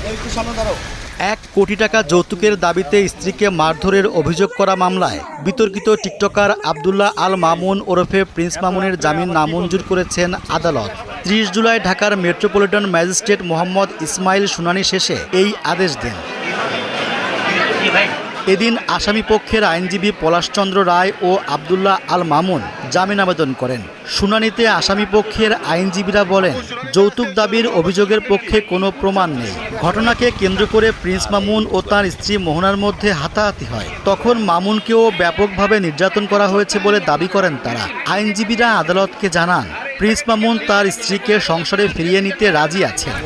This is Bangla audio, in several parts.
1 কোটি টাকা যৌতুকের দাবিতে স্ত্রীকে মারধরের অভিযোগ করা মামলায় বিতর্কিত টিকটকার আব্দুল্লাহ আল মামুন ওরফে প্রিন্স মামুনের জামিন নামঞ্জুর করেছেন আদালত। 30 জুলাই ঢাকার মেট্রোপলিটন ম্যাজিস্ট্রেট মোহাম্মদ ইসমাইল শুনানি শেষে এই আদেশ দেন। এদিন আসামি পক্ষের আইনজীবী পলাশচন্দ্র রায় ও আব্দুল্লাহ আল মামুন জামিন আবেদন করেন। শুনানিতে আসামি পক্ষের আইনজীবীরা বলেন, যৌতুক দাবির অভিযোগের পক্ষে কোনো প্রমাণ নেই। ঘটনাকে কেন্দ্র করে প্রিন্স মামুন ও তার স্ত্রী মোহনার মধ্যে হাতাহাতি হয়। তখন মামুনকেও ব্যাপকভাবে নির্যাতন করা হয়েছে বলে দাবি করেন তারা। আইনজীবীরা আদালতকে জানান, প্রিন্স মামুন তার স্ত্রীকে সংসারে ফিরিয়ে নিতে রাজি আছেন।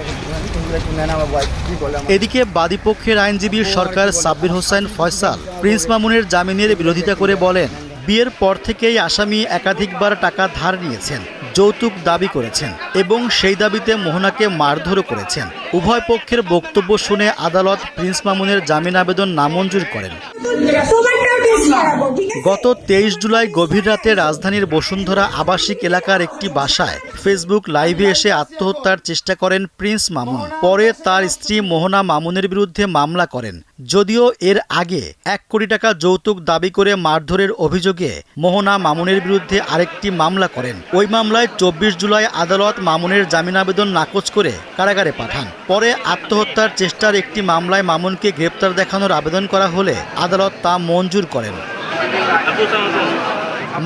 এদিকে বাদীপক্ষের আইনজীবী সরকার সাব্বির হোসেন ফয়সাল প্রিন্স মামুনের জামিনের বিরোধিতা করে বলেন, বিয়ের পর থেকেই আসামি একাধিকবার টাকা ধার নিয়েছেন, যৌতুক দাবি করেছেন এবং সেই দাবিতে মোহনাকে মারধরও করেছেন। উভয় পক্ষের বক্তব্য শুনে আদালত প্রিন্স মামুনের জামিন আবেদন নামঞ্জুর করেন। গত 23 জুলাই গভীর রাতে রাজধানীর বসুন্ধরা আবাসিক এলাকার একটি বাসায় ফেসবুক লাইভে এসে আত্মহত্যার চেষ্টা করেন প্রিন্স মামুন। পরে তার স্ত্রী মোহনা মামুনের বিরুদ্ধে মামলা করেন। যদিও এর আগে 1 কোটি টাকা যৌতুক দাবি করে মারধরের অভিযোগে মোহনা মামুনের বিরুদ্ধে আরেকটি মামলা করেন। ওই মামলায় 24 জুলাই আদালত মামুনের জামিন আবেদন নাকচ করে কারাগারে পাঠান। পরে আত্মহত্যার চেষ্টার একটি মামলায় মামুনকে গ্রেপ্তার দেখানোর আবেদন করা হলে আদালত তা মঞ্জুর করেন।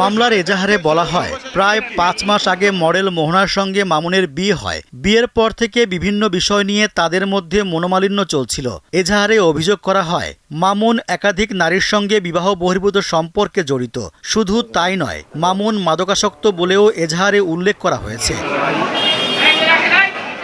মামলার এজাহারে বলা হয়, প্রায় 5 মাস আগে মডেল মোহনার সঙ্গে মামুনের বিয়ে হয়। বিয়ের পর থেকে বিভিন্ন বিষয় নিয়ে তাদের মধ্যে মনোমালিন্য চলছিল। এজাহারে অভিযোগ করা হয়, মামুন একাধিক নারীর সঙ্গে বিবাহ বহির্ভূত সম্পর্কে জড়িত। শুধু তাই নয়, মামুন মাদকাসক্ত বলেও এজাহারে উল্লেখ করা হয়েছে।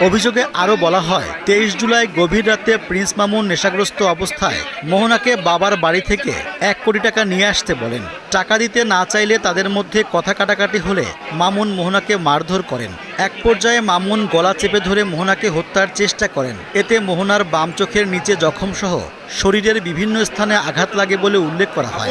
অভিযোগে আরও বলা হয়, 23 জুলাই গভীর রাতে প্রিন্স মামুন নেশাগ্রস্ত অবস্থায় মোহনাকে বাবার বাড়ি থেকে 1 কোটি টাকা নিয়ে আসতে বলেন। টাকা দিতে না চাইলে তাদের মধ্যে কথা কাটাকাটি হলে মামুন মোহনাকে মারধর করেন। এক পর্যায়ে মামুন গলা চেপে ধরে মোহনাকে হত্যার চেষ্টা করেন। এতে মোহনার বাম চোখের নিচে জখমসহ শরীরের বিভিন্ন স্থানে আঘাত লাগে বলে উল্লেখ করা হয়।